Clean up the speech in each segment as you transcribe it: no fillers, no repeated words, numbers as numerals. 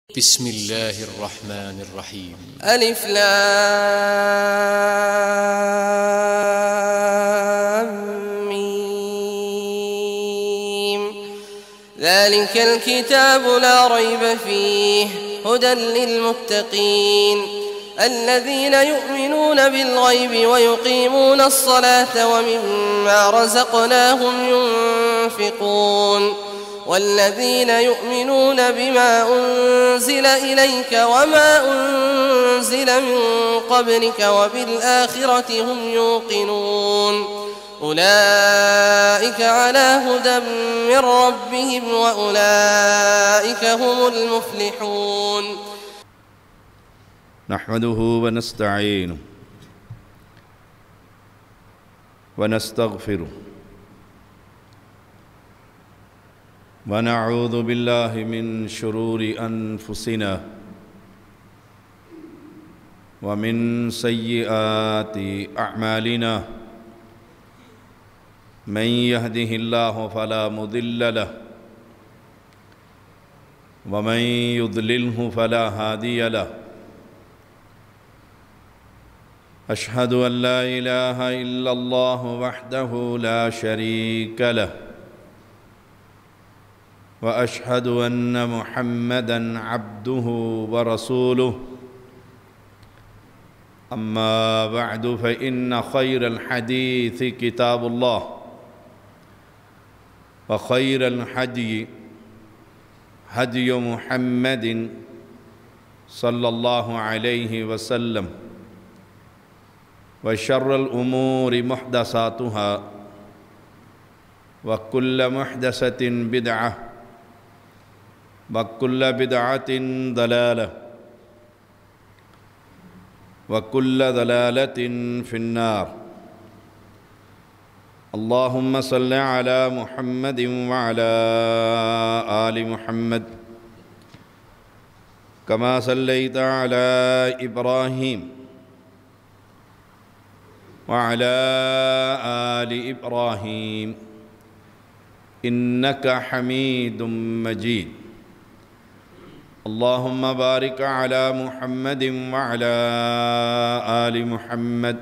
بسم الله الرحمن الرحيم. ألف لام ميم. ذلك الكتاب لا ريب فيه هدى للمتقين الذين يؤمنون بالغيب ويقيمون الصلاة ومما رزقناهم ينفقون والذين يؤمنون بما أنزل إليك وما أنزل من قبلك وبالآخرة هم يوقنون أولئك على هدى من ربهم وأولئك هم المفلحون. نحمده ونستعينه ونستغفره ونعوذ بالله من شرور أنفسنا ومن سيئات أعمالنا من يهده الله فلا مضل له ومن يضلله فلا هادي له. أشهد أن لا إله إلا الله وحده لا شريك له وأشهد أن محمدًا عبده ورسوله. أما بعد فإن خير الحديث كتاب الله وخير الهدي هدي محمد صلى الله عليه وسلم وشر الأمور محدثاتها وكل محدثة بدعة وكل بدعة ضلالة وكل ضلالة في النار. اللهم صل على محمد وعلى آل محمد كما صليت على إبراهيم وعلى آل إبراهيم إنك حميد مجيد. اللهم بارك على محمد وعلى آل محمد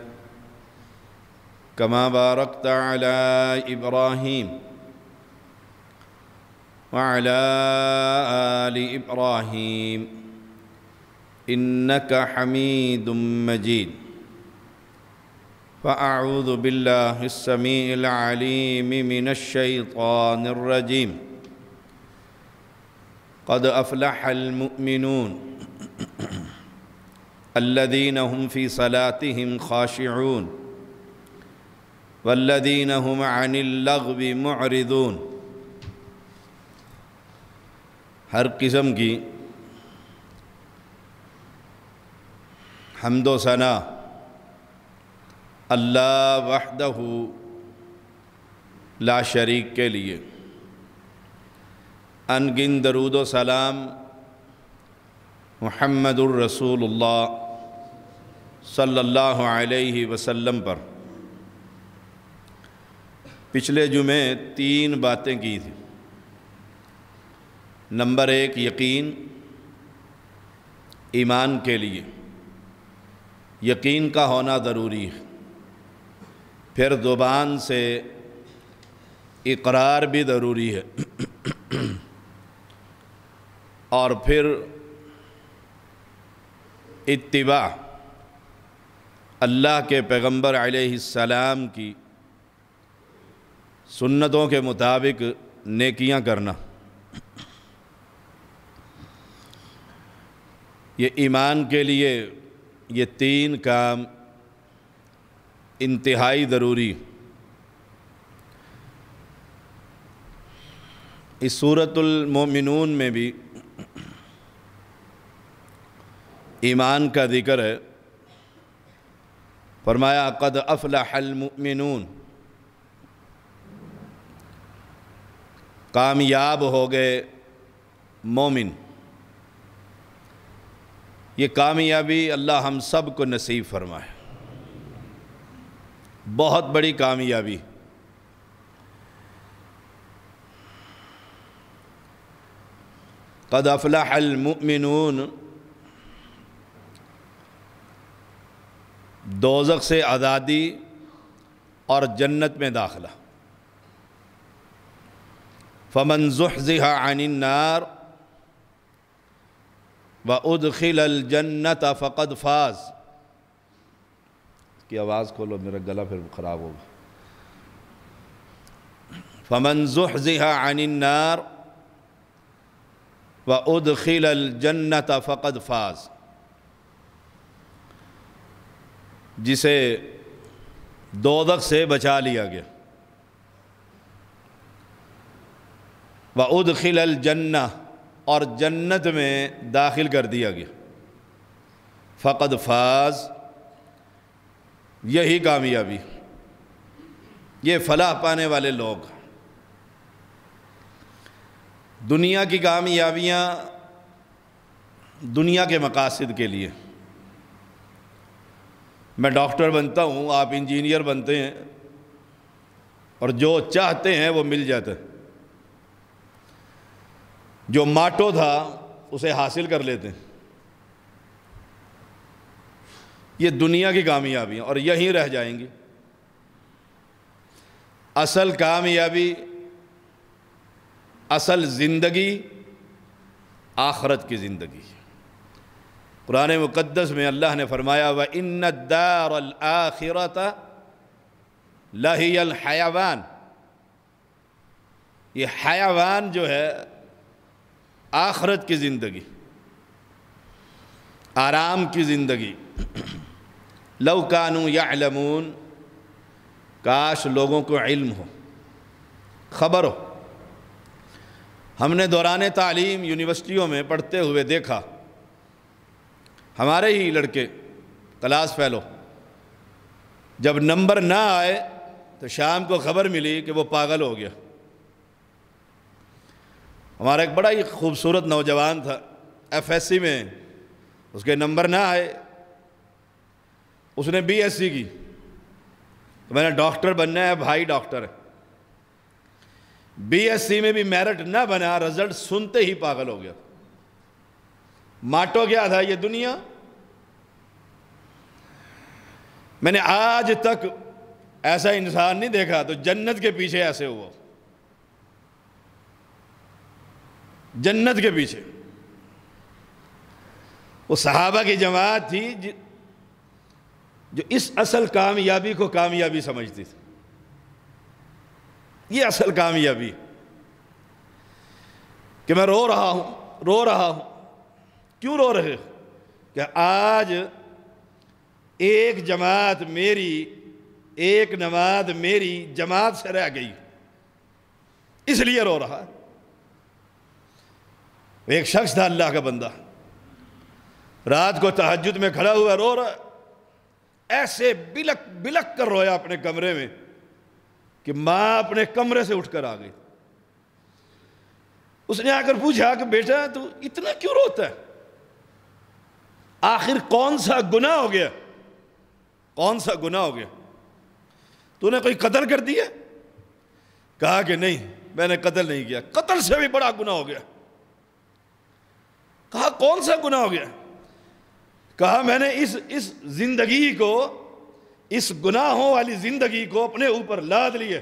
كما باركت على إبراهيم وعلى آل إبراهيم إنك حميد مجيد. فأعوذ بالله السميع العليم من الشيطان الرجيم. قد أفلح المؤمنون الذين هم في صلاتهم خاشعون والذين هم عن اللغو معرضون. ہر قسم کی حمد و ثنا اللہ وحدہ لا شریک کے لیے، ان گن درود و سلام محمد الرسول اللہ صلی اللہ علیہ وسلم پر۔ پچھلے جمعے 3 باتیں کی تھیں۔ نمبر 1 یقین، ایمان کے لیے یقین کا ہونا ضروری ہے، پھر زبان سے اقرار بھی ضروری ہے، اور پھر اتباع، اللہ کے پیغمبر علیہ السلام کی سنتوں کے مطابق نیکیاں کرنا۔ یہ ایمان کے لیے یہ 3 کام انتہائی ضروری۔ اس سورۃ المؤمنون میں بھی ایمان کا ذکر ہے۔ فرمایا قد افلح المؤمنون، کامیاب ہو گئے مومن۔ یہ کامیابی اللہ ہم سب کو نصیب فرمائے، بہت بڑی کامیابی۔ قد افلح المؤمنون، دوزخ سے آزادی اور جنت میں داخلہ. فمن زحزح عن النار وادخل الجنت فقد فاز. اس کی آواز کھولو، میرا گلا پھر خراب ہوگا. فمن زحزح عن النار وادخل الجنت فقد فاز. جسے دوزخ سے بچا لیا گیا، وَأُدْخِلَ الْجَنَّةَ اور جنت میں داخل کر دیا گیا، فقد فاز، یہی کامیابی، یہ فلاح پانے والے لوگ. دنیا کی کامیابیاں دنیا کے مقاصد کے لیے. میں ڈاکٹر بنتا ہوں، آپ انجینئر بنتے ہیں، اور جو چاہتے ہیں وہ مل جاتا ہے. جو ماٹو تھا اسے حاصل کر لیتے ہیں. یہ دنیا کی کامیابیاں، اور یہیں رہ جائیں گی. اصل کامیابی، اصل زندگی آخرت کی زندگی. قرآن مقدس میں اللہ نے فرمایا وَإِنَّ الدَّارَ الْآخِرَةَ لَهِيَ الْحَيَوَانِ. یہ حیوان جو ہے آخرت کی زندگی، آرام کی زندگی. لَوْ كَانُوا يَعْلَمُونَ، کاش لوگوں کو علم ہو، خبر ہو. ہم نے دوران تعلیم یونیورسٹیوں میں پڑھتے ہوئے دیکھا، ہمارے ہی لڑکے کلاس فیلو، جب نمبر نہ آئے تو شام کو خبر ملی کہ وہ پاگل ہو گیا. ہمارا ایک بڑا ہی خوبصورت نوجوان تھا، ایف ایس سی میں اس کے نمبر نہ آئے، اس نے بی ایس سی کی. تو میں نے ڈاکٹر بننا ہے، بھائی ڈاکٹر ہے. بی ایس سی میں بھی میرٹ نہ بنا، رزلٹ سنتے ہی پاگل ہو گیا. ماٹو کیا تھا؟ یہ دنیا. میں نے آج تک ایسا انسان نہیں دیکھا تو جنت کے پیچھے ایسے ہوا، جنت کے پیچھے. وہ صحابہ کی جماعت تھی جو اس اصل کامیابی کو کامیابی سمجھتی تھی. یہ اصل کامیابی کہ میں رو رہا ہوں. کیوں رو رہے ہو؟ کہ آج ایک جماعت میری، ایک نماز میری جماعت سے رہ گئی، اس لیے رو رہا. ایک شخص تھا اللہ کا بندہ، رات کو تہجد میں کھڑا ہوا رو رہا، ایسے بلک کر رویا اپنے کمرے میں کہ ماں اپنے کمرے سے اٹھ کر آ گئی. اس نے آ کر پوچھا کہ بیٹا تو اتنا کیوں روتا ہے؟ آخر کون سا گناہ ہو گیا؟ کون سا گناہ ہو گیا؟ تو نے کوئی قتل کر دیا؟ کہا کہ نہیں، میں نے قتل نہیں کیا. قتل سے بھی بڑا گناہ ہو گیا. کہا کون سا گناہ ہو گیا؟ کہا میں نے اس زندگی کو، اس گناہوں والی زندگی کو اپنے اوپر لاد لیے،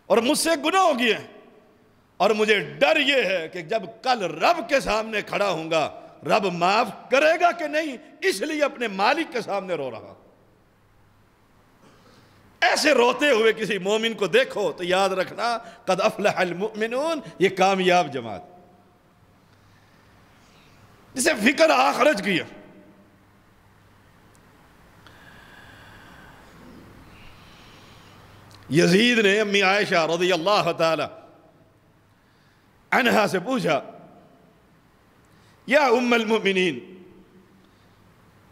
اور مجھ سے گناہ ہو گیا، اور مجھے ڈر یہ ہے کہ جب کل رب کے سامنے کھڑا ہوں گا رب معاف کرے گا کہ نہیں، اس لیے اپنے مالک کے سامنے رو رہا. ایسے روتے ہوئے کسی مومن کو دیکھو تو یاد رکھنا قد افلح المؤمنون، یہ کامیاب جماعت جسے فکر آخرت کیا. یزید نے امی عائشہ رضی اللہ تعالی عنہا سے پوچھا یا ام المؤمنین،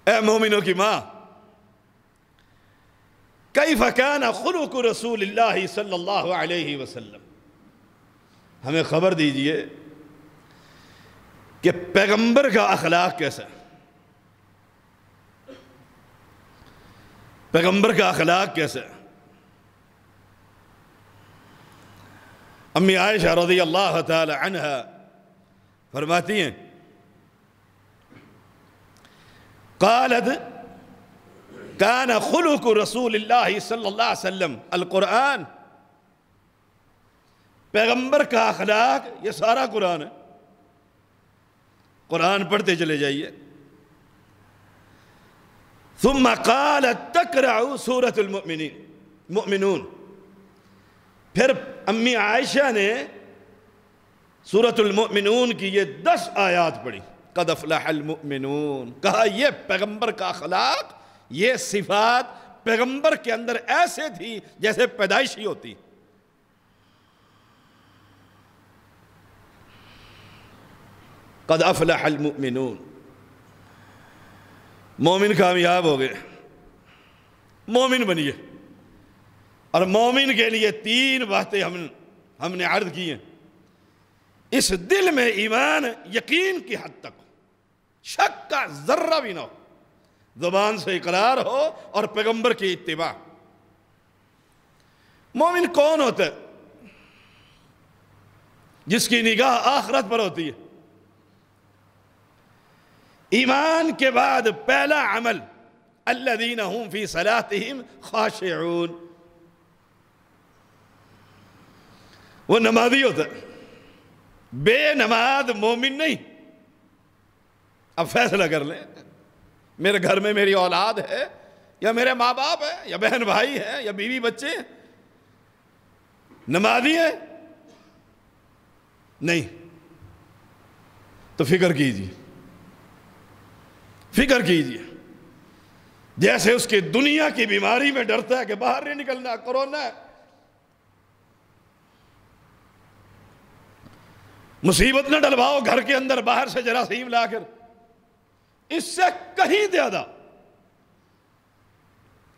اے مومنوں کی ماں، کیف کان خلق رسول اللہ صلی اللہ علیہ وسلم، ہمیں خبر دیجئے کہ پیغمبر کا اخلاق کیسا ہے، پیغمبر کا اخلاق کیسا ہے. امی عائشہ رضی اللہ تعالی عنہا فرماتی ہیں قالت کان خلق رسول اللہ صلی اللہ علیہ وسلم القرآن، پیغمبر کا اخلاق یہ سارا قرآن ہے، قرآن پڑھتے چلے جائیے۔ ثم قالت تقرأ سورة المؤمنون، پھر امی عائشہ نے سورة المؤمنون کی یہ 10 آیات پڑھی، قد افلح المؤمنون، کہا یہ پیغمبر کا اخلاق، یہ صفات پیغمبر کے اندر ایسے تھی جیسے پیدائشی ہوتی۔ قد افلح المؤمنون، مومن کامیاب ہو گئے، مومن بنیے۔ اور مومن کے لیے 3 باتیں ہم نے عرض کی ہیں۔ اس دل میں ایمان یقین کی حد تک ہو، شک کا ذرہ بھی نہ ہو، زبان سے اقرار ہو اور پیغمبر کی اتباع۔ مومن کون ہوتا ہے؟ جس کی نگاہ آخرت پر ہوتی ہے۔ ایمان کے بعد پہلا عمل الذین هم فی صلاتہم خاشعون، وہ نمازی ہوتا ہے، بے نماز مومن نہیں۔ اب فیصلہ کر لیں، میرے گھر میں میری اولاد ہے یا میرے ماں باپ ہے یا بہن بھائی ہے یا بیوی بچے ہیں، نمازی ہے نہیں، تو فکر کیجیے، فکر کیجیے۔ جیسے اس کی دنیا کی بیماری میں ڈرتا ہے کہ باہر نہیں نکلنا، کرونا ہے، مصیبت نہ ڈلواؤ گھر کے اندر باہر سے جراثیم لا کر، اس سے کہیں زیادہ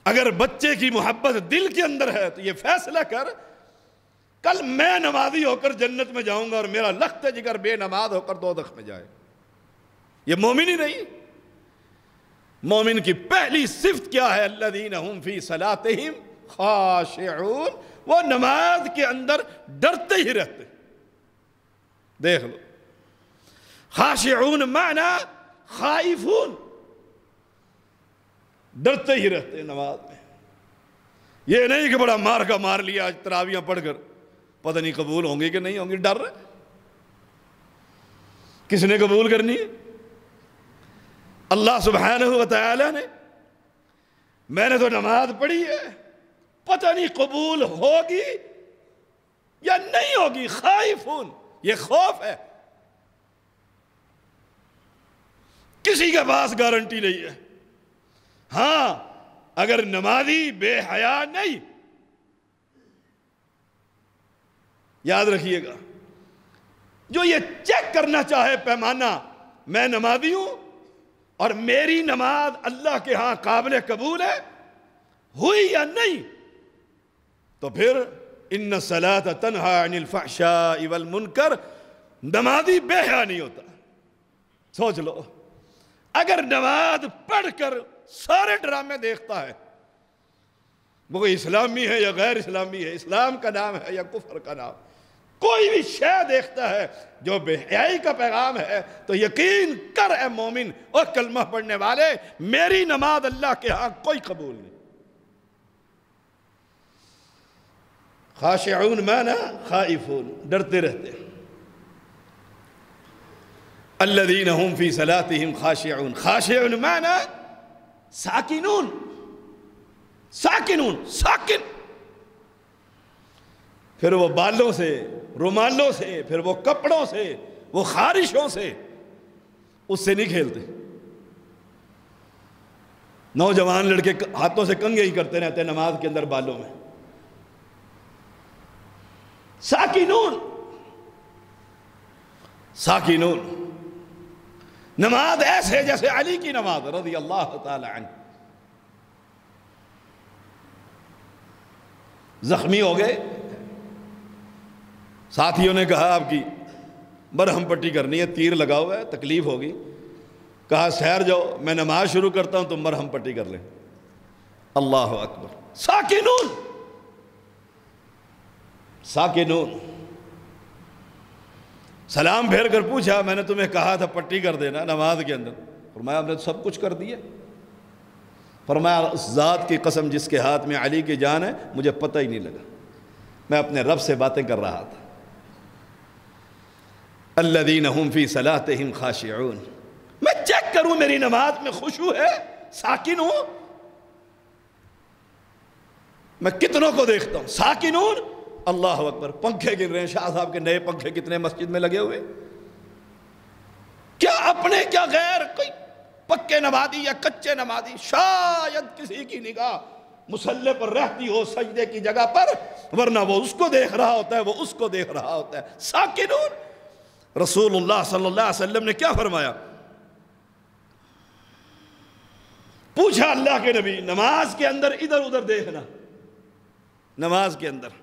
اگر بچے کی محبت دل کے اندر ہے تو یہ فیصلہ کر کل میں نمازی ہو کر جنت میں جاؤں گا اور میرا لخت جگر بے نماز ہو کر دوزخ میں جائے۔ یہ مومن ہی نہیں۔ مومن کی پہلی صفت کیا ہے؟ الذین هم فی صلاتہم خاشعون، وہ نماز کے اندر ڈرتے ہی رہتے۔ دیکھ لو، خاشعون معنی خائفون، ڈرتے ہی رہتے نماز میں۔ یہ نہیں کہ بڑا مار کا مار لیا آج تراویاں پڑھ کر، پتہ نہیں قبول ہوں گی کہ نہیں ہوں گی، ڈر رہے۔ کس نے قبول کرنی ہے؟ اللہ سبحانہ و تعالی نے۔ میں نے تو نماز پڑھی ہے، پتہ نہیں قبول ہوگی یا نہیں ہوگی، خائفون، یہ خوف ہے۔ کسی کے پاس گارنٹی نہیں ہے۔ ہاں اگر نمازی بے حیا نہیں، یاد رکھیے گا، جو یہ چیک کرنا چاہے پیمانہ، میں نمازی ہوں اور میری نماز اللہ کے ہاں قابل قبول ہے، ہوئی یا نہیں، تو پھر ان الصلاۃ تنہی عن الفحشاء والمنکر، نمازی بے حیا نہیں ہوتا۔ سوچ لو، اگر نماز پڑھ کر سارے ڈرامے دیکھتا ہے، وہ کوئی اسلامی ہے یا غیر اسلامی ہے، اسلام کا نام ہے یا کفر کا نام، کوئی بھی شے دیکھتا ہے جو بے حیائی کا پیغام ہے، تو یقین کر اے مومن اور کلمہ پڑھنے والے، میری نماز اللہ کے ہاں کوئی قبول نہیں۔ خاشعون مانا خائفون، ڈرتے رہتے۔ الذین هم فی صلاتہم خاشعون، خاشعون مانا ساکنون، ساکنون، ساکن۔ پھر وہ بالوں سے، رومالوں سے، پھر وہ کپڑوں سے، وہ خارشوں سے، اس سے نہیں کھیلتے۔ نوجوان لڑکے ہاتھوں سے کنگھے ہی کرتے رہتے ہیں نماز کے اندر بالوں میں۔ ساکنون، ساکنون، نماز ایسے جیسے علی کی نماز رضی اللہ تعالی عنہ۔ زخمی ہو گئے، ساتھیوں نے کہا آپ کی مرہم پٹی کرنی ہے، تیر لگا ہوا ہے، تکلیف ہوگی۔ کہا سیر جاؤ، میں نماز شروع کرتا ہوں، تم مرہم پٹی کر لیں۔ اللہ اکبر، ساکنون، ساکنون، سلام پھیر کر پوچھا میں نے تمہیں کہا تھا پٹی کر دینا نماز کے اندر، فرمایا ہم نے سب کچھ کر دیا۔ فرمایا اس ذات کی قسم جس کے ہاتھ میں علی کی جان ہے مجھے پتہ ہی نہیں لگا، میں اپنے رب سے باتیں کر رہا تھا۔ الذین هم فی صلاتہم خاشعون، میں چیک کروں میری نماز میں خشوع ہے، ساکن ہوں؟ میں کتنوں کو دیکھتا ہوں ساکنون، اللہ اکبر، پنکھے گر رہے ہیں، شاہ صاحب کے نئے پنکھے کتنے مسجد میں لگے ہوئے، کیا اپنے کیا غیر، کوئی پکے نمازی یا کچے نمازی، شاید کسی کی نگاہ مصلی پر رہتی ہو سجدے کی جگہ پر، ورنہ وہ اس کو دیکھ رہا ہوتا ہے، وہ اس کو دیکھ رہا ہوتا ہے۔ ساکنون، رسول اللہ صلی اللہ علیہ وسلم نے کیا فرمایا؟ پوچھا اللہ کے نبی، نماز کے اندر ادھر ادھر دیکھنا، نماز کے اندر،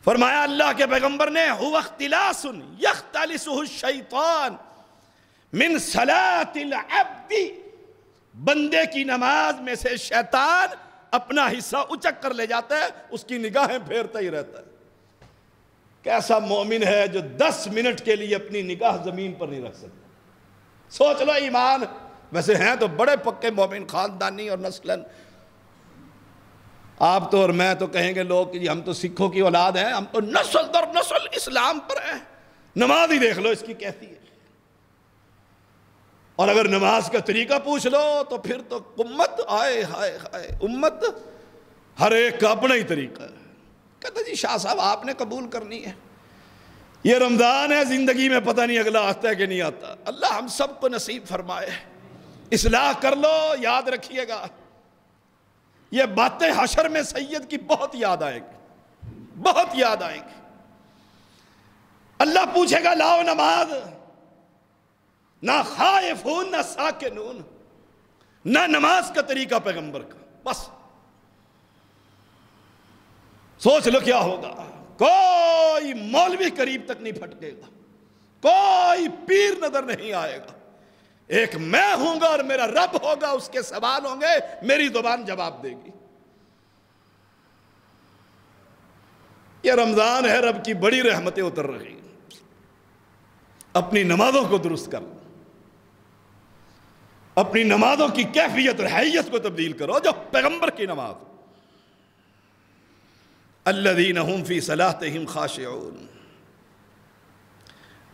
فرمایا اللہ کے پیغمبر نے هو اختلاس یختلسہ الشیطان من صلاة العبد، بندے کی نماز میں سے شیطان اپنا حصہ اچک کر لے جاتا ہے، اس کی نگاہیں پھیرتا ہی رہتا ہے۔ کیسا مومن ہے جو 10 منٹ کے لیے اپنی نگاہ زمین پر نہیں رکھ سکتا؟ سوچ لو ایمان، ویسے ہیں تو بڑے پکے مومن، خاندانی اور نسلاً، آپ تو اور میں تو کہیں گے لوگ کہ ہم تو سکھوں کی اولاد ہیں، ہم تو نسل در نسل اسلام پر ہیں، نماز ہی دیکھ لو اس کی کیسی ہے۔ اور اگر نماز کا طریقہ پوچھ لو تو پھر تو امت، آئے ہائے ہائے، امت ہر ایک کا اپنا ہی طریقہ ہے۔ کہتا جی شاہ صاحب آپ نے قبول کرنی ہے، یہ رمضان ہے، زندگی میں پتہ نہیں اگلا آتا ہے کہ نہیں آتا، اللہ ہم سب کو نصیب فرمائے، اصلاح کر لو۔ یاد رکھیے گا یہ باتیں حشر میں سید کی بہت یاد آئیں گی، بہت یاد آئیں گی۔ اللہ پوچھے گا لاؤ نماز، نہ خائفون نہ ساکنون، نہ نماز کا طریقہ پیغمبر کا، بس سوچ لو کیا ہوگا۔ کوئی مولوی قریب تک نہیں پھٹکے گا، کوئی پیر نظر نہیں آئے گا، ایک میں ہوں گا اور میرا رب ہوگا، اس کے سوال ہوں گے، میری زبان جواب دے گی۔ یہ رمضان ہے، رب کی بڑی رحمتیں اتر رہی، اپنی نمازوں کو درست کر، اپنی نمازوں کی کیفیت اور حیثیت کو تبدیل کرو جو پیغمبر کی نماز۔ الذین هم فی صلاتہم خاشعون،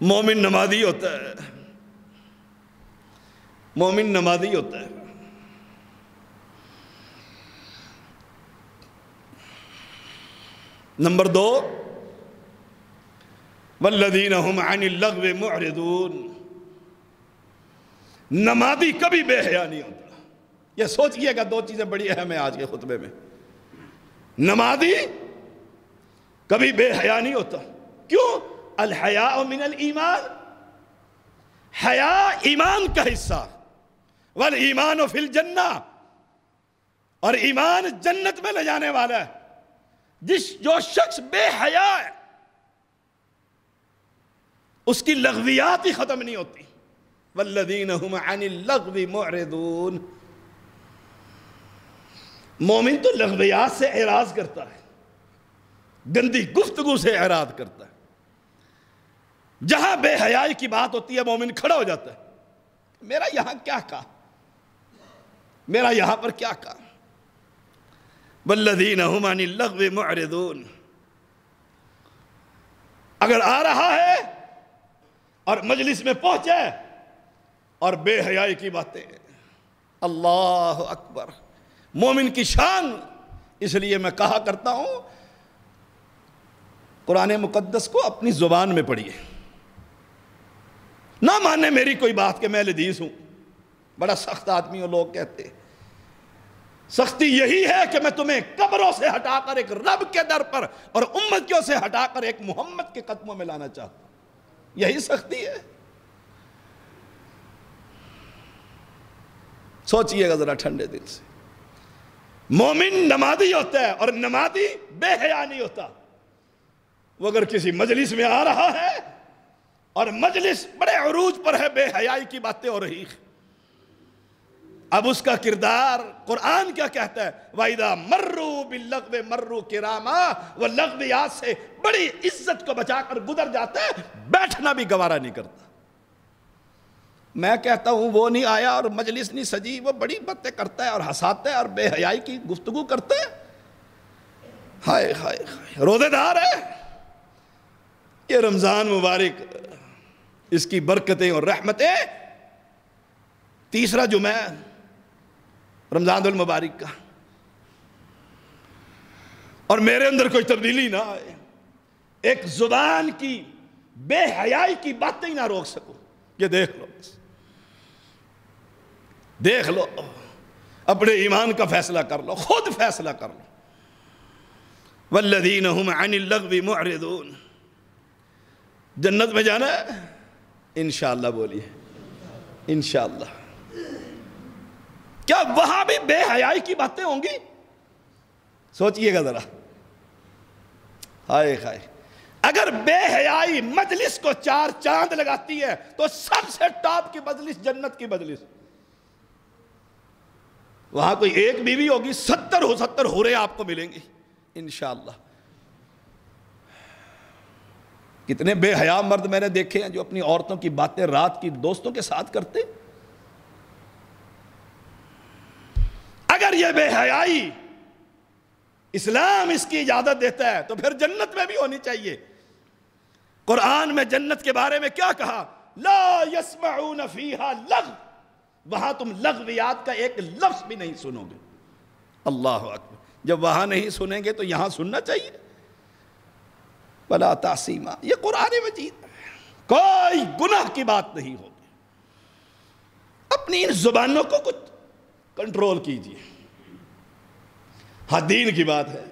مومن نمازی ہوتا ہے، مومن نمازی ہوتا ہے۔ نمبر 2، والذین هم عن اللغو معرضون، نمازی کبھی بے حیا نہیں ہوتا۔ یہ سوچئے گا، 2 چیزیں بڑی اہم ہیں آج کے خطبے میں۔ نمازی کبھی بے حیا نہیں ہوتا، کیوں؟ الحیاء من الایمان، حیا ایمان کا حصہ، والایمان فی الجنہ، اور ایمان جنت میں لے جانے والا ہے۔ جو شخص بے حیا ہے اس کی لغویات ہی ختم نہیں ہوتی۔ والذین هم عن اللغو معرضون، مومن تو لغویات سے اعراض کرتا ہے، گندی گفتگو سے اعراض کرتا ہے۔ جہاں بے حیائی کی بات ہوتی ہے مومن کھڑا ہو جاتا ہے، میرا یہاں کیا کہا، میرا یہاں پر کیا کہا۔ والذین هم عن اللغو معرضون، اگر آ رہا ہے اور مجلس میں پہنچے اور بے حیائی کی باتیں، اللہ اکبر، مومن کی شان۔ اس لیے میں کہا کرتا ہوں قرآن مقدس کو اپنی زبان میں پڑھیے، نہ مانے میری کوئی بات کہ میں لذیذ ہوں، بڑا سخت آدمی ہوں لوگ کہتے ہیں۔ سختی یہی ہے کہ میں تمہیں قبروں سے ہٹا کر ایک رب کے در پر اور امتیوں سے ہٹا کر ایک محمد کے قدموں میں لانا چاہتا ہوں، یہی سختی ہے۔ سوچئے گا ذرا ٹھنڈے دل سے۔ مومن نمازی ہوتا ہے اور نمازی بے حیا نہیں ہوتا۔ وہ اگر کسی مجلس میں آ رہا ہے اور مجلس بڑے عروج پر ہے، بے حیائی کی باتیں ہو رہی، اب اس کا کردار قرآن کیا کہتا ہے؟ وَإِذَا مَرُّوا بِاللَّغْوِ مَرُّوا كِرَامًا، وہ لغویات سے بڑی عزت کو بچا کر گزر جاتا ہے، بیٹھنا بھی گوارا نہیں کرتا۔ میں کہتا ہوں وہ نہیں آیا اور مجلس نہیں سجی، وہ بڑی باتیں کرتا ہے اور ہنساتا ہے اور بے حیائی کی گفتگو کرتا ہے، ہائے ہائے ہائے، روزے دار ہے۔ یہ رمضان مبارک، اس کی برکتیں اور رحمتیں، تیسرا جمعہ رمضان المبارک کا، اور میرے اندر کوئی تبدیلی نہ آئے، ایک زبان کی بے حیائی کی باتیں ہی نہ روک سکو۔ یہ دیکھ لو، دیکھ لو، اپنے ایمان کا فیصلہ کر لو، خود فیصلہ کر لو۔ والذین هم عن اللغو معرضون، جنت میں جانا ہے انشاءاللہ، بولیے انشاءاللہ۔ کیا وہاں بھی بے حیائی کی باتیں ہوں گی؟ سوچئے گا ذرا، ہائے ہائے، اگر بے حیائی مجلس کو چار چاند لگاتی ہے تو سب سے ٹاپ کی مجلس جنت کی مجلس، وہاں کوئی ایک بیوی ہوگی، 70 حوریں آپ کو ملیں گی انشاءاللہ۔ کتنے بے حیا مرد میں نے دیکھے ہیں جو اپنی عورتوں کی باتیں رات کی دوستوں کے ساتھ کرتے۔ اگر یہ بے حیائی اسلام اس کی اجازت دیتا ہے تو پھر جنت میں بھی ہونی چاہیے۔ قرآن میں جنت کے بارے میں کیا کہا؟ لا يسمعون فیہا لغو، وہاں تم لغویات کا ایک لفظ بھی نہیں سنو گے۔ اللہ اکبر، جب وہاں نہیں سنیں گے تو یہاں سننا چاہیے۔ ولا تعصیما، یہ قرآن مجید، کوئی گناہ کی بات نہیں ہوگی۔ اپنی ان زبانوں کو کچھ کنٹرول کیجیے۔ ہاں دین کی بات ہے،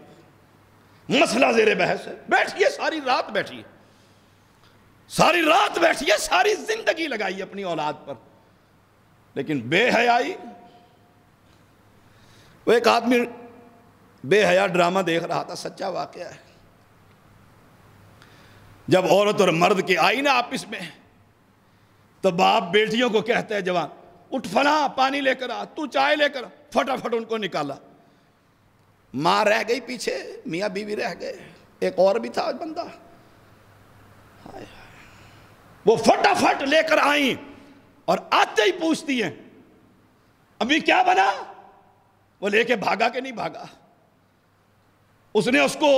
مسئلہ زیر بحث ہے، بیٹھیے ساری رات، بیٹھیے ساری رات، بیٹھیے ساری زندگی لگائیے اپنی اولاد پر، لیکن بے حیائی۔ وہ ایک آدمی بے حیا ڈرامہ دیکھ رہا تھا، سچا واقعہ ہے۔ جب عورت اور مرد کی آئی نا آپس میں، تو باپ بیٹیوں کو کہتا ہے جوان، اٹھ فلاں پانی لے کر آ، تو چائے لے کر آ، فٹافٹ ان کو نکالا۔ ماں رہ گئی پیچھے، میاں بیوی رہ گئے، ایک اور بھی تھا بندہ، وہ فٹافٹ لے کر آئیں اور آتے ہی پوچھتی ہیں ابھی کیا بنا؟ وہ لے کے بھاگا کہ نہیں بھاگا؟ اس نے اس کو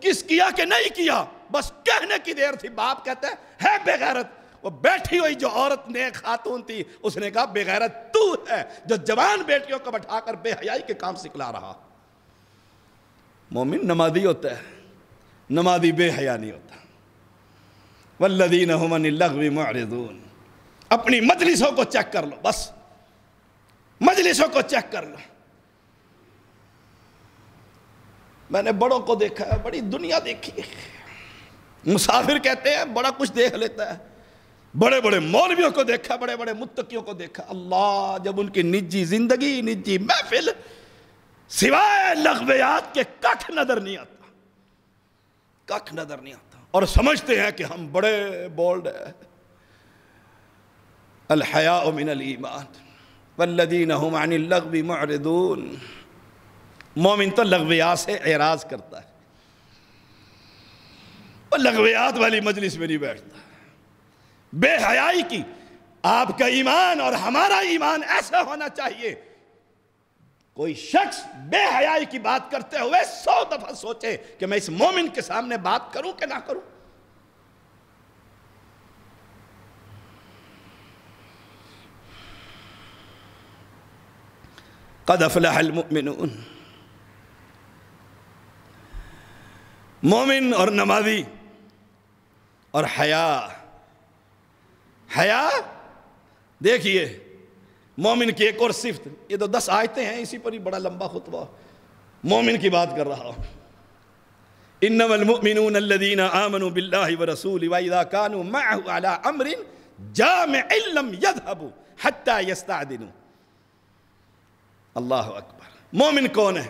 کس کیا کہ نہیں کیا، بس کہنے کی دیر تھی۔ باپ کہتا ہے بے غیرت۔ وہ بیٹھی ہوئی جو عورت نیک خاتون تھی، اس نے کہا بے غیرت تو ہے جو جوان بیٹیوں کو بٹھا کر بے حیائی کے کام سکھلا رہا۔ مومن نمازی ہوتا ہے، نمازی بے حیا نہیں ہوتا۔ والذین هم عن اللغو معرضون، اپنی مجلسوں کو چیک کر لو، بس مجلسوں کو چیک کر لو۔ میں نے بڑوں کو دیکھا ہے، بڑی دنیا دیکھی ہے، مسافر کہتے ہیں بڑا کچھ دیکھ لیتا ہے، بڑے بڑے مولویوں کو دیکھا، بڑے بڑے متقیوں کو دیکھا، اللہ جب ان کی نجی زندگی، نجی محفل سوائے لغویات کے ککھ نظر نہیں آتا، ککھ نظر نہیں آتا، اور سمجھتے ہیں کہ ہم بڑے بولڈ ہیں۔ الحیاء من الایمان والذین هم عن اللغو معرضون، مومن تو لغویات سے اعراض کرتا ہے، وہ لغویات والی مجلس میں نہیں بیٹھتا۔ بے حیائی کی، آپ کا ایمان اور ہمارا ایمان ایسا ہونا چاہیے، کوئی شخص بے حیائی کی بات کرتے ہوئے 100 دفعہ سوچے کہ میں اس مومن کے سامنے بات کروں کہ نہ کروں۔ قد افلح المؤمنون، مومن اور نمازی اور حیا۔ حیا دیکھیے، مومن کی ایک اور صفت، یہ تو 10 آیتیں ہیں، اسی پر ہی بڑا لمبا خطبہ، مومن کی بات کر رہا ہوں۔ انما المؤمنون الذين آمنوا بالله ورسوله واذا كانوا معه على امر جامع لم يذهبوا حتى يستأذنوا۔ اللہ اکبر، مومن کون ہے؟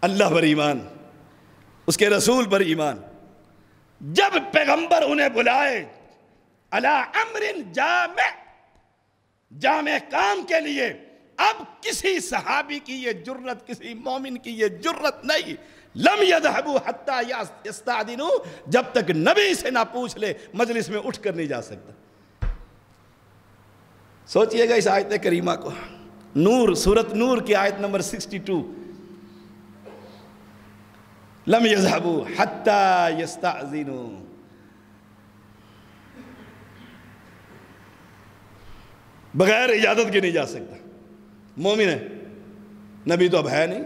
اللہ پر ایمان، اس کے رسول پر ایمان۔ جب پیغمبر انہیں بلائے علی امر جامع، جامع کام کے لیے اب کسی صحابی کی یہ جرت، کسی مومن کی یہ جرت نہیں، لم یذهبوا حتی یستأذنوا، جب تک نبی سے نہ پوچھ لے مجلس میں اٹھ کر نہیں جا سکتا۔ سوچئے گا اس آیت کریمہ کو، نور، سورۃ نور کی آیت نمبر 62، لم یذهبوا حتی یستأذنوا، بغیر اجازت کے نہیں جا سکتا۔ مومن ہے، نبی تو اب ہے نہیں،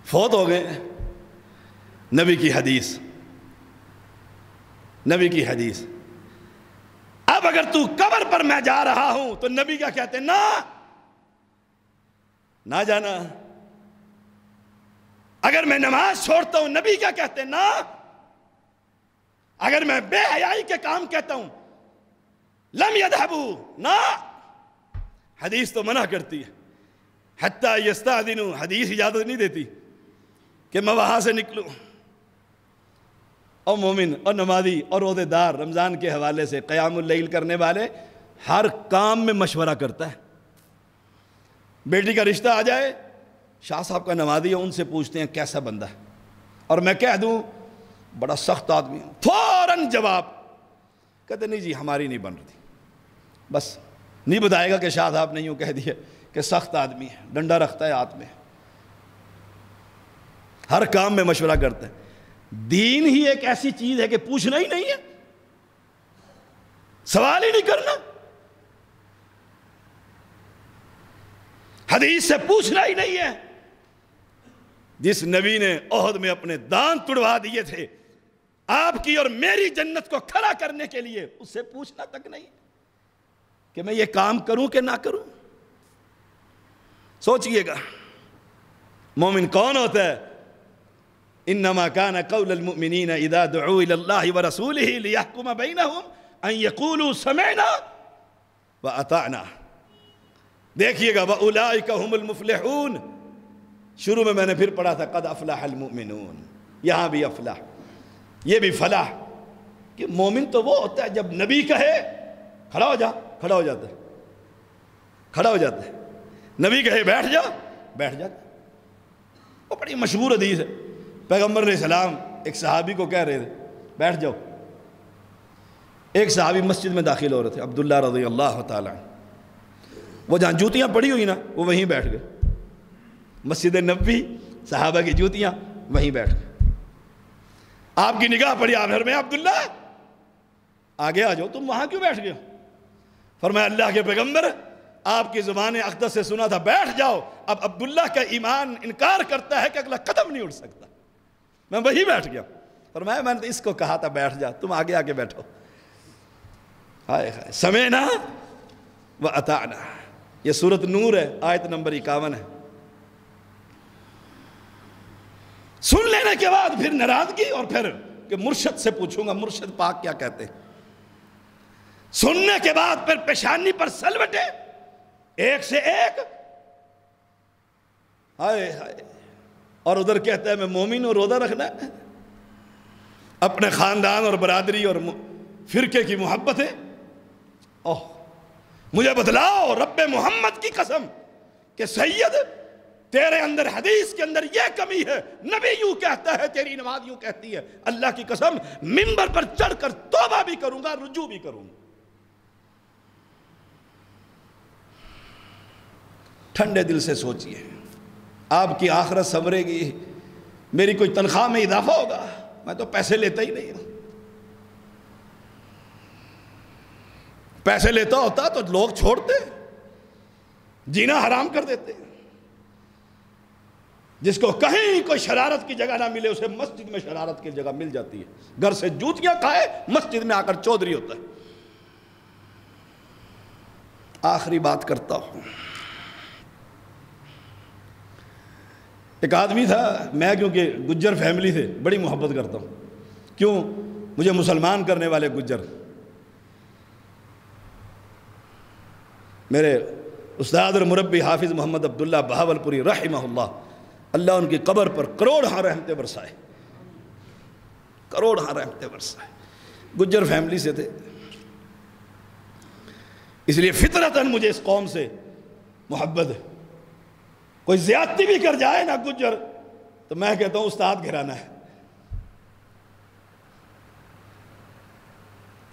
فوت ہو گئے۔ نبی کی حدیث، نبی کی حدیث، اب اگر تو قبر پر میں جا رہا ہوں تو نبی کیا کہتے ہیں؟ نہ جانا۔ اگر میں نماز چھوڑتا ہوں نبی کیا کہتے ہیں؟ نہ۔ اگر میں بے حیائی کے کام کہتا ہوں لم یذهبوا، نہ۔ حدیث تو منع کرتی ہے، حتی یستأذنوا، حدیث اجازت نہیں دیتی کہ میں وہاں سے نکلوں۔ اور مومن اور نمازی اور روزے دار رمضان کے حوالے سے قیام اللیل کرنے والے ہر کام میں مشورہ کرتا ہے۔ بیٹی کا رشتہ آ جائے، شاہ صاحب کا نمازی ہے، ان سے پوچھتے ہیں کیسا بندہ ہے، اور میں کہہ دوں بڑا سخت آدمی ہے، فوراً جواب کہتے نہیں جی ہماری نہیں بن رہی، بس نہیں بتائے گا کہ شاہ صاحب نے یوں کہہ دیا کہ سخت آدمی ہے، ڈنڈا رکھتا ہے ہاتھ میں، ہر کام میں مشورہ کرتا ہے۔ دین ہی ایک ایسی چیز ہے کہ پوچھنا ہی نہیں ہے، سوال ہی نہیں کرنا، حدیث سے پوچھنا ہی نہیں ہے۔ جس نبی نے احد میں اپنے دانت توڑوا دیے تھے آپ کی اور میری جنت کو کھڑا کرنے کے لیے، اس سے پوچھنا تک نہیں کہ میں یہ کام کروں کہ نہ کروں۔ سوچئے گا مومن کون ہوتا ہے؟ انما كان قول المؤمنین اذا دعوا الى اللہ ورسولہ لیحکم بینہم ان یقولوا سمعنا واطعنا۔ دیکھیے گا واولئک هم المفلحون، شروع میں نے پھر پڑھا تھا قد افلح المؤمنون، یہاں بھی افلاح، یہ بھی فلاح، کہ مومن تو وہ ہوتا ہے جب نبی کہے کھڑا ہو جا، کھڑا ہو جاتا ہے، کھڑا ہو جاتا ہے، نبی کہے بیٹھ جا، بیٹھ جاتا ہے۔ وہ بڑی مشہور حدیث ہے، پیغمبر علیہ السلام ایک صحابی کو کہہ رہے تھے بیٹھ جاؤ، ایک صحابی مسجد میں داخل ہو رہے تھے، عبداللہ رضی اللہ تعالیٰ عنہ، وہ جہاں جوتیاں پڑی ہوئی نا وہ وہیں بیٹھ گئے، مسجد نبوی، صحابہ کی جوتیاں، وہیں بیٹھ گئے۔ آپ کی نگاہ پڑی، آپ نے فرمایا عبداللہ آگے آ جاؤ، تم وہاں کیوں بیٹھ گئے؟ فرمایا اللہ کے پیغمبر آپ کی زبان اقدس سے سنا تھا بیٹھ جاؤ، اب عبداللہ کا ایمان انکار کرتا ہے کہ اگلا قدم نہیں اٹھ سکتا، میں وہی بیٹھ گیا۔ فرمایا میں نے اس کو کہا تھا بیٹھ جا، تم آگے آگے بیٹھو۔ ہائے ہائے، سمعنا واطعنا، یہ سورۃ نور ہے، آیت نمبر 51 ہے۔ سن لینے کے بعد پھر ناراضگی، اور پھر کہ مرشد سے پوچھوں گا مرشد پاک کیا کہتے ہیں۔ سننے کے بعد پھر پیشانی پر سلوٹے ایک سے ایک، ہائے ہائے، اور ادھر کہتا ہے میں مومن ہوں، روزہ رکھنا ہے، اپنے خاندان اور برادری اور فرقے کی محبت ہے۔ اوہ مجھے بتلاؤ رب محمد کی قسم کہ سید تیرے اندر حدیث کے اندر یہ کمی ہے، نبی یوں کہتا ہے، تیری نماز یوں کہتی ہے، اللہ کی قسم منبر پر چڑھ کر توبہ بھی کروں گا، رجوع بھی کروں گا۔ ٹھنڈے دل سے سوچئے، آپ کی آخرت سنورے گی، میری کوئی تنخواہ میں اضافہ ہوگا، میں تو پیسے لیتا ہی نہیں ہوں، پیسے لیتا ہوتا تو لوگ چھوڑتے، جینا حرام کر دیتے۔ جس کو کہیں کوئی شرارت کی جگہ نہ ملے اسے مسجد میں شرارت کی جگہ مل جاتی ہے، گھر سے جوتیاں کھائے مسجد میں آ کر چودھری ہوتا ہے۔ آخری بات کرتا ہوں، ایک آدمی تھا، میں کیونکہ گجر فیملی سے بڑی محبت کرتا ہوں، کیوں؟ مجھے مسلمان کرنے والے گجر، میرے استاد اور مربی حافظ محمد عبداللہ بہاولپوری رحمہ اللہ، اللہ ان کی قبر پر کروڑہاں رحمتیں برسائے، کروڑہاں رحمتیں برسائے، گجر فیملی سے تھے۔ اس لیے فطرتاً مجھے اس قوم سے محبت ہے. کوئی زیادتی بھی کر جائے نا گجر تو میں کہتا ہوں استاد گھرانا ہے.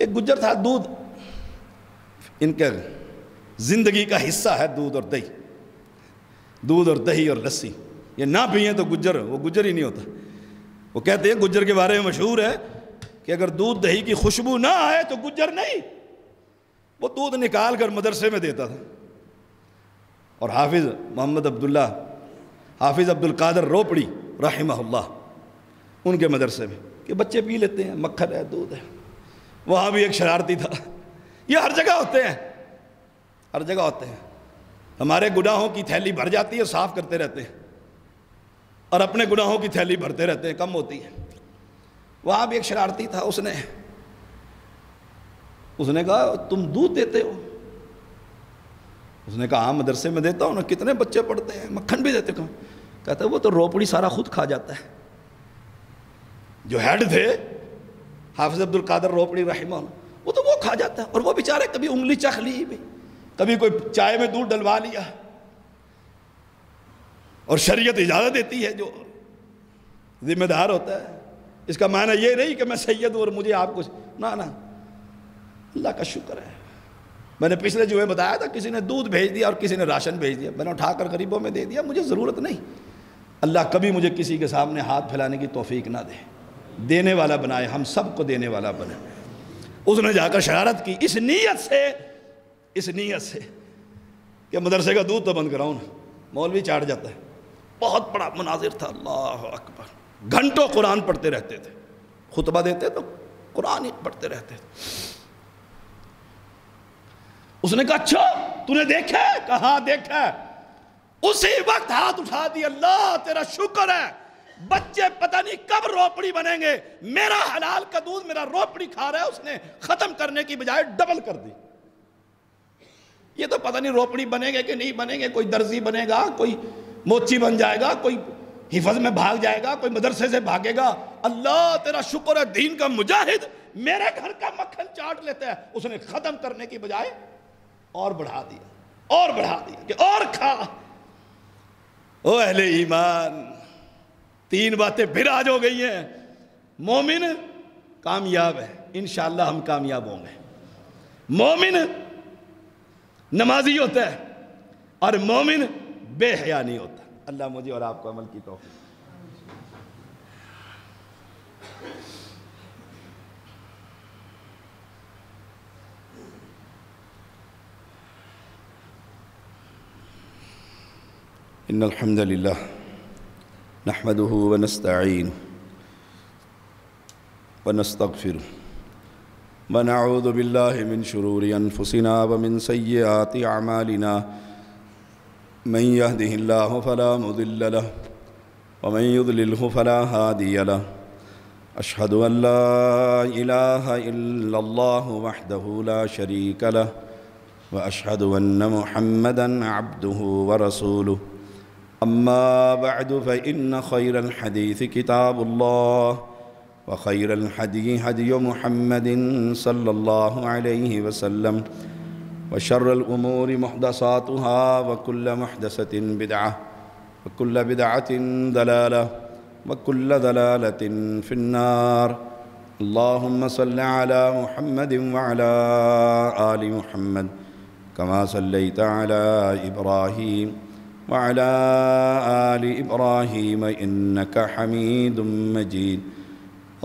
ایک گجر تھا، دودھ ان کے زندگی کا حصہ ہے، دودھ اور دہی، دودھ اور دہی اور لسی. یہ نہ پئیں تو گجر، وہ گجر ہی نہیں ہوتا. وہ کہتے ہیں گجر کے بارے میں مشہور ہے کہ اگر دودھ دہی کی خوشبو نہ آئے تو گجر نہیں. وہ دودھ نکال کر مدرسے میں دیتا تھا. اور حافظ محمد عبداللہ، حافظ عبد القادر روپڑی رحمہ اللہ، ان کے مدرسے میں کہ بچے پی لیتے ہیں، مکھن ہے، دودھ ہے. وہاں بھی ایک شرارتی تھا. یہ ہر جگہ ہوتے ہیں، ہر جگہ ہوتے ہیں. ہمارے گناہوں کی تھیلی بھر جاتی ہے، صاف کرتے رہتے ہیں، اور اپنے گناہوں کی تھیلی بھرتے رہتے ہیں، کم ہوتی ہے. وہاں بھی ایک شرارتی تھا. اس نے کہا تم دودھ دیتے ہو؟ اس نے کہا ہاں مدرسے میں دیتا ہوں نا. کتنے بچے پڑھتے ہیں؟ مکھن بھی دیتے ہو؟ کہتا ہے وہ تو روپڑی سارا خود کھا جاتا ہے. جو ہیڈ تھے حافظ عبد القادر روپڑی رحمہ اللہ، وہ تو وہ کھا جاتا ہے. اور وہ بیچارے کبھی انگلی چکھ لی بھی، کبھی کوئی چائے میں دودھ ڈلوا لیا. اور شریعت اجازت دیتی ہے، جو ذمہ دار ہوتا ہے. اس کا معنی یہ نہیں کہ میں سید ہوں اور مجھے آپ کچھ نہ. اللہ کا شکر ہے. میں نے پچھلے جمعے بتایا تھا کسی نے دودھ بھیج دیا اور کسی نے راشن بھیج دیا، میں نے اٹھا کر غریبوں میں دے دیا. مجھے ضرورت نہیں. اللہ کبھی مجھے کسی کے سامنے ہاتھ پھیلانے کی توفیق نہ دے. دینے والا بنائے، ہم سب کو دینے والا بنائے. اس نے جا کر شرارت کی اس نیت سے کہ مدرسے کا دودھ تو بند کراؤں نا. مولوی چاٹ جاتا ہے. بہت بڑا مناظر تھا. اللہ اکبر. گھنٹوں قرآن پڑھتے رہتے تھے. خطبہ دیتے تو قرآن ہی پڑھتے رہتے تھے. اس نے کہا اچھا تو نے دیکھا ہے؟ کہا ہاں دیکھا ہے. اسی وقت ہاتھ اٹھا دی. اللہ تیرا شکر ہے، بچے پتہ نہیں کب روپڑی بنیں گے. میرا حلال کا دودھ میرا روپڑی کھا رہا ہے. اس نے ختم کرنے کی بجائے ڈبل کر دی. یہ تو پتہ نہیں روپڑی بنے گے کہ نہیں بنے گے. کوئی درزی بنے گا، کوئی موچی بن جائے گا، کوئی حفظ میں بھاگ جائے گا، کوئی مدرسے سے بھاگے گا. اللہ تیرا شکر ہے، دین کا مجاہد میرے گھر کا مکھن چاٹ لیتا ہے. اس نے ختم کرنے کی بجائے اور بڑھا دیا کہ اور کھا. او اہل ایمان، 3 باتیں پھر آج ہو گئی ہیں. مومن کامیاب ہے، انشاءاللہ ہم کامیاب ہوں گے. مومن نمازی ہوتا ہے اور مومن بے حیا نہیں ہوتا. اللہ مجھے اور آپ کو عمل کی توفیق. ان الحمد للہ نحمده ونستعینه ونستغفره ونعوذ باللہ من شرور انفسنا ومن سیئات اعمالنا من يهده الله فلا مضل له ومن يضلله فلا هادي له. اشهد ان لا اله الا الله وحده لا شريك له واشهد ان محمدا عبده ورسوله. اما بعد فان خير الحديث كتاب الله وخير الهدي هدي محمد صلى الله عليه وسلم وشر الأمور محدثاتها وكل محدثة بدعة وكل بدعة ضلالة وكل ضلالة في النار. اللهم صل على محمد وعلى آل محمد كما صليت على إبراهيم وعلى آل إبراهيم إنك حميد مجيد.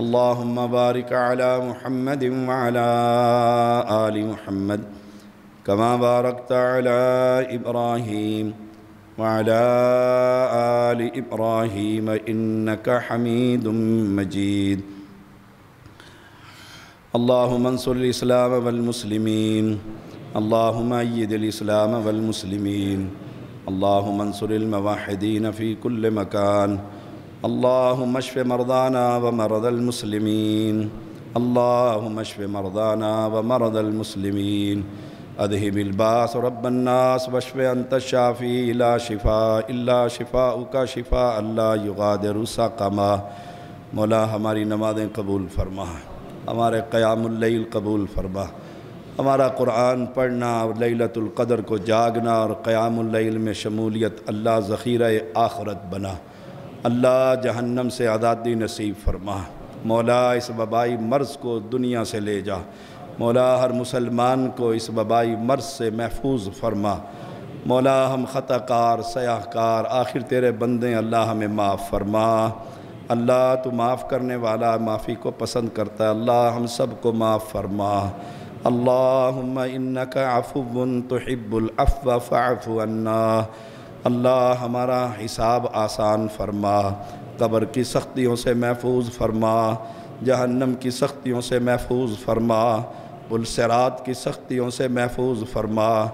اللهم بارك على محمد وعلى آل محمد كما باركت على إبراهيم وعلى آل إبراهيم إنك حميد مجيد. اللهم انصر الإسلام والمسلمين. اللهم أيد الإسلام والمسلمين. اللهم انصر الموحدين في كل مكان. اللهم اشف مرضانا ومرضى المسلمين. اللهم اشف مرضانا ومرضى المسلمين. اذهب الباس رب الناس واشف انت الشافي لا شفاء الا شفاؤك شفاء لا يغادر سقما. مولا ہماری نمازیں قبول فرما، ہمارے قیام اللیل قبول فرما، ہمارا قرآن پڑھنا اور لیلۃ القدر کو جاگنا اور قیام اللیل میں شمولیت اللہ ذخیرہ آخرت بنا۔ اللہ جہنم سے آزادی نصیب فرما۔ مولا اس وبائی مرض کو دنیا سے لے جا۔ مولا ہر مسلمان کو اس وبائی مرض سے محفوظ فرما۔ مولا ہم خطا کار سیاہ کار آخر تیرے بندے، اللہ ہمیں معاف فرما۔ اللہ تو معاف کرنے والا معافی کو پسند کرتا ہے، اللہ ہم سب کو معاف فرما۔ اللہم انکا عفو تحب العفو فاعف عنا۔ اللہ ہمارا حساب آسان فرما، قبر کی سختیوں سے محفوظ فرما، جہنم کی سختیوں سے محفوظ فرما، پل صراط کی سختیوں سے محفوظ فرما،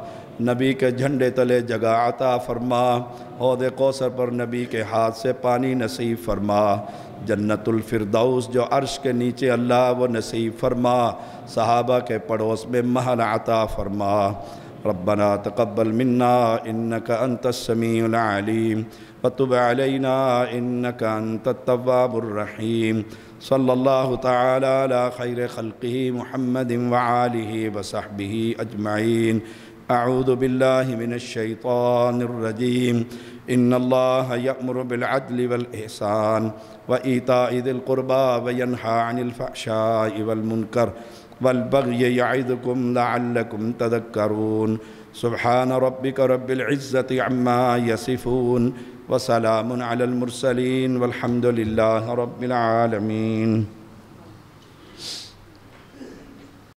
نبی کے جھنڈے تلے جگہ عطا فرما، حوض کوثر پر نبی کے ہاتھ سے پانی نصیب فرما، جنت الفردوس جو عرش کے نیچے اللہ وہ نصیب فرما، صحابہ کے پڑوس میں محل عطا فرما۔ ربنا تقبل منا انك انت السميع العليم وتب علينا انك انت التواب الرحيم۔ صلی اللہ تعالی علی خیر خلقہ محمد وآلہ وصحبہ اجمعین۔ اعوذ باللہ من الشیطان الرجیم۔ ان اللہ یأمر بالعدل والإحسان وإیتاء ذی القربى وینہی عن الفحشاء والمنکر والبغی یعظکم لعلکم تذکرون۔ سبحان ربک رب العزة عما یصفون وسلام علی المرسلین والحمد للہ رب العالمین۔